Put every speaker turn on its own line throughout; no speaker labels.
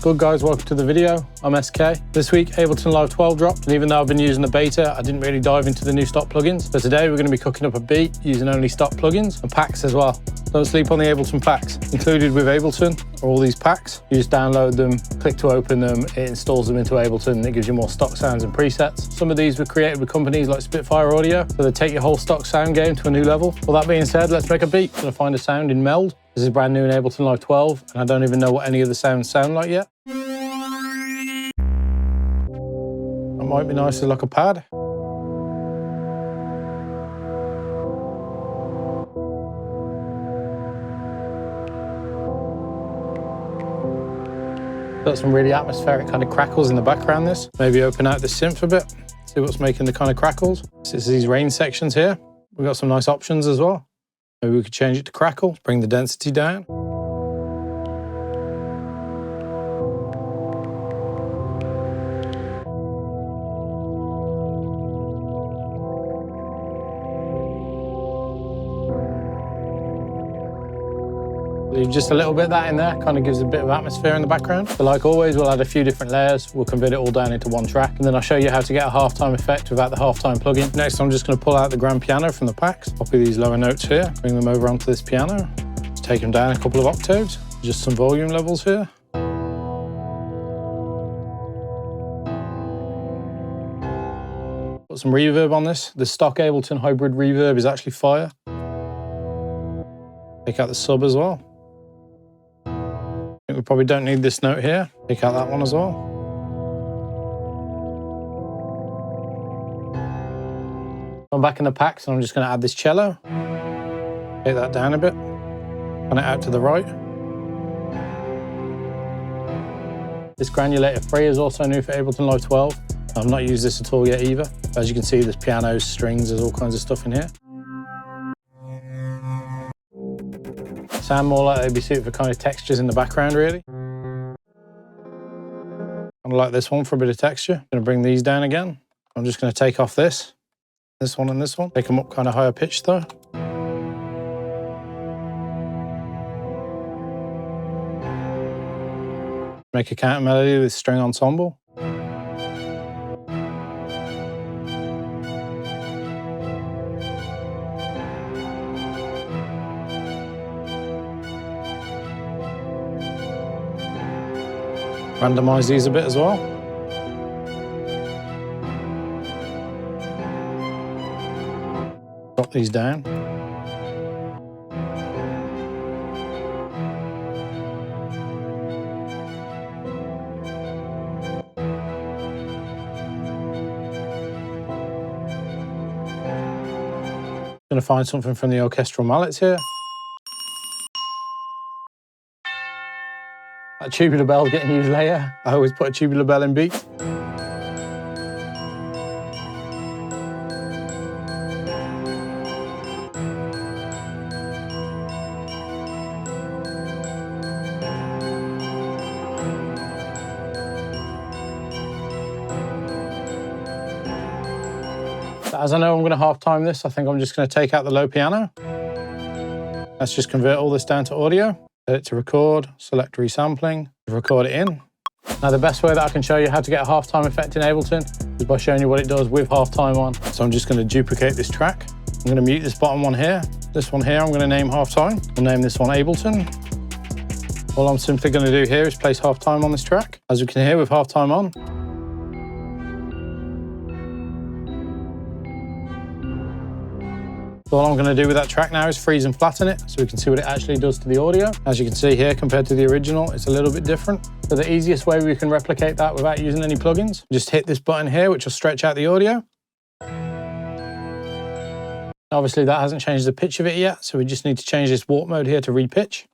good, guys? Welcome to the video. I'm SK. This week Ableton Live 12 dropped, and even though I've been using the beta, I didn't really dive into the new stock plugins. So today we're going to be cooking up a beat using only stock plugins and packs as well. Don't sleep on the Ableton packs. Included with Ableton are all these packs. You just download them, click to open them, it installs them into Ableton, and it gives you more stock sounds and presets. Some of these were created with companies like Spitfire Audio, so they take your whole stock sound game to a new level. With that being said, let's make a beat. I'm going to find a sound in Meld. This is brand new in Ableton Live 12, and I don't even know what any of the sounds sound like yet. That might be nice as like a pad. Got some really atmospheric kind of crackles in the background this. Maybe open out the synth a bit, see what's making the kind of crackles. This is these range sections here. We've got some nice options as well. Maybe we could change it to crackle, bring the density down. Leave just a little bit of that in there, kind of gives a bit of atmosphere in the background. But like always, we'll add a few different layers. We'll convert it all down into one track, and then I'll show you how to get a halftime effect without the halftime plugin. Next, I'm just going to pull out the grand piano from the packs, copy these lower notes here, bring them over onto this piano, just take them down a couple of octaves, just some volume levels here. Put some reverb on this. The stock Ableton hybrid reverb is actually fire. Take out the sub as well. I think we probably don't need this note here. Take out that one as well. I'm back in the packs and I'm just going to add this cello. Take that down a bit. Run it out to the right. This granulator 3 is also new for Ableton Live 12. I've not used this at all yet either. As you can see, there's pianos, strings, there's all kinds of stuff in here. Sound more like they'd be suited for kind of textures in the background, really. I like this one for a bit of texture. I'm going to bring these down again. I'm just going to take off this one and this one. Take them up kind of higher pitch though. Make a counter melody with string ensemble. Randomize these a bit as well. Drop these down. Going to find something from the orchestral mallets here. That tubular bell's getting used later. I always put a tubular bell in beats. As I know I'm going to half time this, I think I'm just going to take out the low piano. Let's just convert all this down to audio. Set it to record, select resampling, record it in. Now the best way that I can show you how to get a halftime effect in Ableton is by showing you what it does with halftime on. So I'm just going to duplicate this track. I'm going to mute this bottom one here. This one here I'm going to name halftime. I'll name this one Ableton. All I'm simply going to do here is place halftime on this track. As we can hear with halftime on, all I'm going to do with that track now is freeze and flatten it so we can see what it actually does to the audio. As you can see here, compared to the original, it's a little bit different. So the easiest way we can replicate that without using any plugins, just hit this button here, which will stretch out the audio. Obviously that hasn't changed the pitch of it yet, so we just need to change this warp mode here to repitch.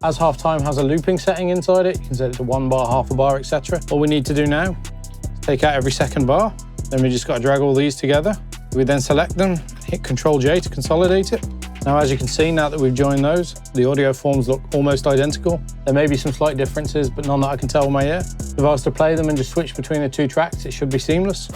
As halftime has a looping setting inside it, you can set it to 1 bar, half a bar, etc. All we need to do now is take out every second bar. Then we just got to drag all these together. We then select them, hit Ctrl-J to consolidate it. Now, as you can see, now that we've joined those, the audio forms look almost identical. There may be some slight differences, but none that I can tell with my ear. If I was to play them and just switch between the two tracks, it should be seamless.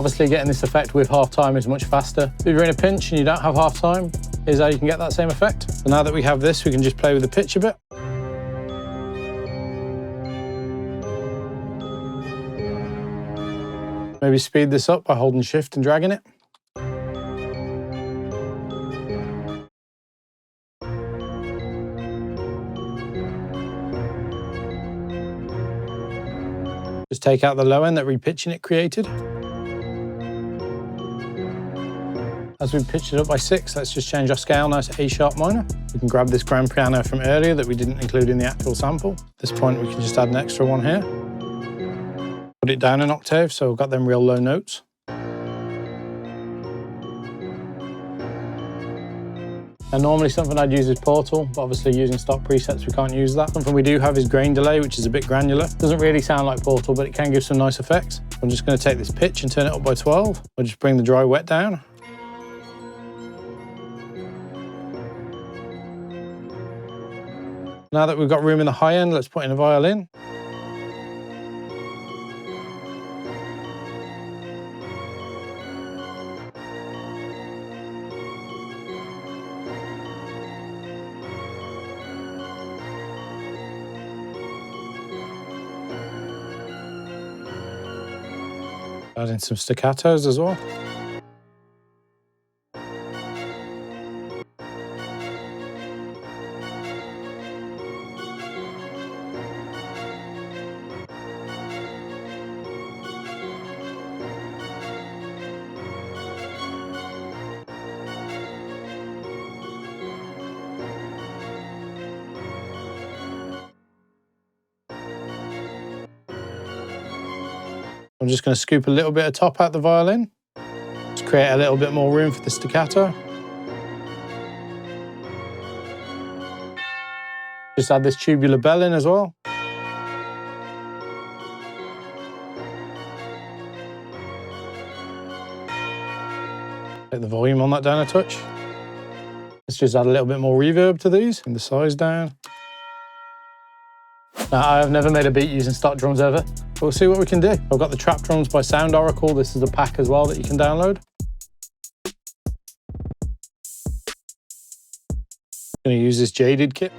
Obviously getting this effect with halftime is much faster. If you're in a pinch and you don't have halftime, here's how you can get that same effect. So now that we have this, we can just play with the pitch a bit. Maybe speed this up by holding shift and dragging it. Just take out the low end that repitching it created. As we pitched it up by 6, let's just change our scale now to A sharp minor. We can grab this grand piano from earlier that we didn't include in the actual sample. At this point, we can just add an extra one here. Put it down an octave, so we've got them real low notes. And normally something I'd use is Portal, but obviously using stock presets, we can't use that. Something we do have is grain delay, which is a bit granular. Doesn't really sound like Portal, but it can give some nice effects. I'm just going to take this pitch and turn it up by 12. We'll just bring the dry wet down. Now that we've got room in the high end, let's put in a violin. Add in some staccatos as well. I'm just going to scoop a little bit of top out the violin, just create a little bit more room for the staccato. Just add this tubular bell in as well. Take the volume on that down a touch. Let's just add a little bit more reverb to these, and the size down. Now, I've never made a beat using stock drums ever, but we'll see what we can do. I've got the trap drums by Sound Oracle. This is a pack as well that you can download. I'm going to use this Jaded kit.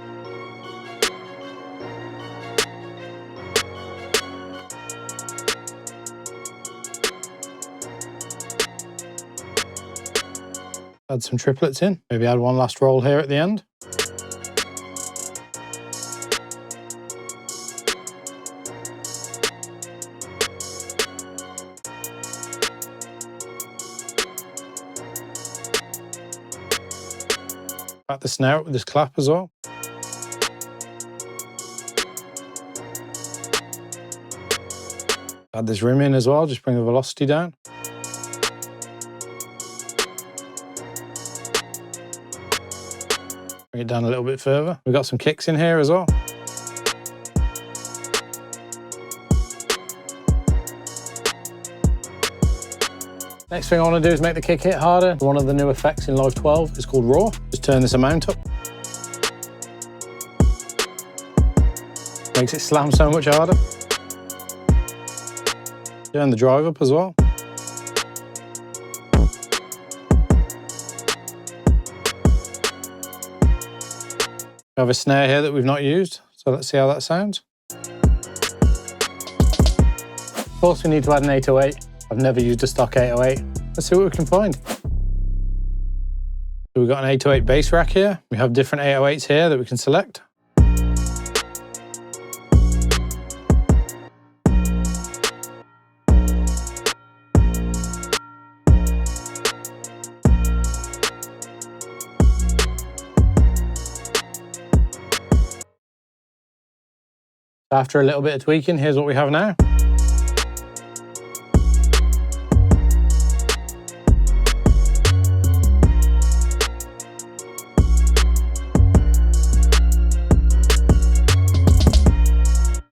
Add some triplets in. Maybe add one last roll here at the end. Back the snare with this clap as well. Add this rim in as well, just bring the velocity down. Bring it down a little bit further. We've got some kicks in here as well. Next thing I want to do is make the kick hit harder. One of the new effects in Live 12 is called Raw. Just turn this amount up. Makes it slam so much harder. Turn the drive up as well. We have a snare here that we've not used, so let's see how that sounds. Of course we need to add an 808. I've never used a stock 808. Let's see what we can find. So we've got an 808 bass rack here. We have different 808s here that we can select. After a little bit of tweaking, here's what we have now.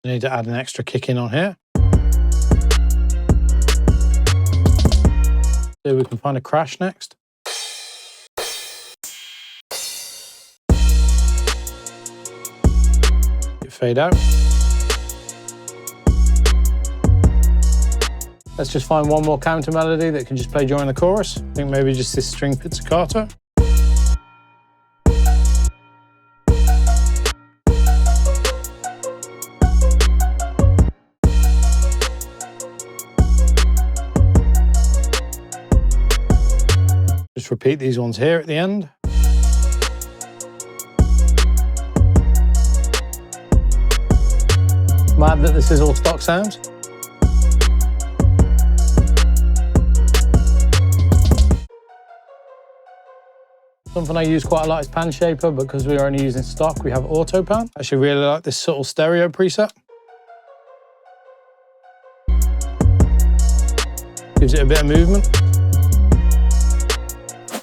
I need to add an extra kick in on here. So we can find a crash next. Fade out. Let's just find one more counter melody that can just play during the chorus. I think maybe just this string pizzicato. Just repeat these ones here at the end. Mad that this is all stock sounds. Something I use quite a lot is Pan Shaper, but because we're only using stock, we have Auto Pan. I actually really like this subtle stereo preset. Gives it a bit of movement.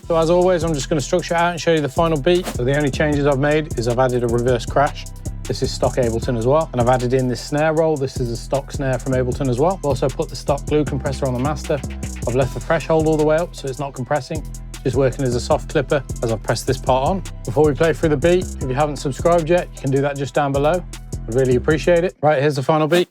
So as always, I'm just going to structure it out and show you the final beat. So the only changes I've made is I've added a reverse crash. This is stock Ableton as well. And I've added in this snare roll. This is a stock snare from Ableton as well. I've also put the stock glue compressor on the master. I've left the threshold all the way up so it's not compressing. Just working as a soft clipper as I've pressed this part on. Before we play through the beat, if you haven't subscribed yet, you can do that just down below. I'd really appreciate it. Right, here's the final beat.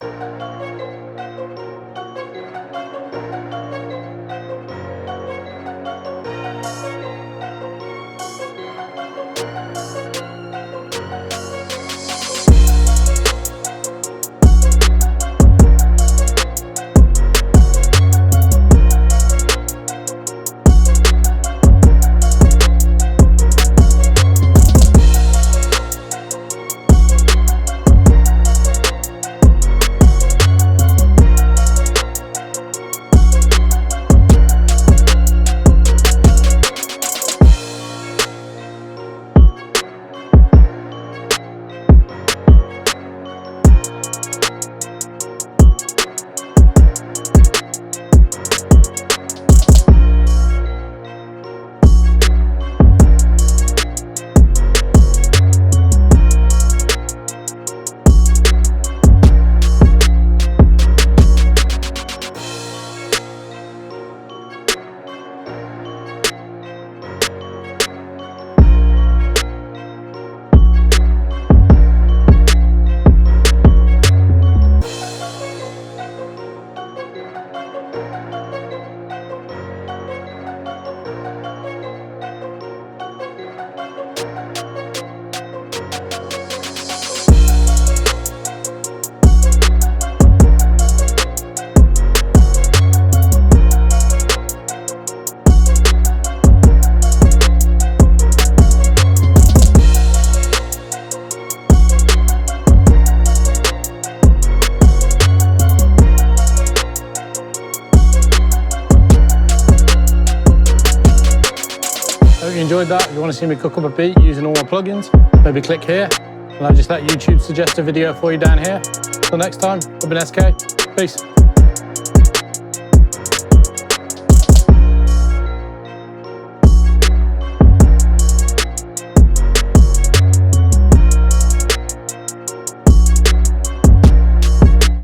Hope you enjoyed that. If you want to see me cook up a beat using all my plugins, maybe click here and I'll just let YouTube suggest a video for you down here. Till next time, I've been SK. Peace.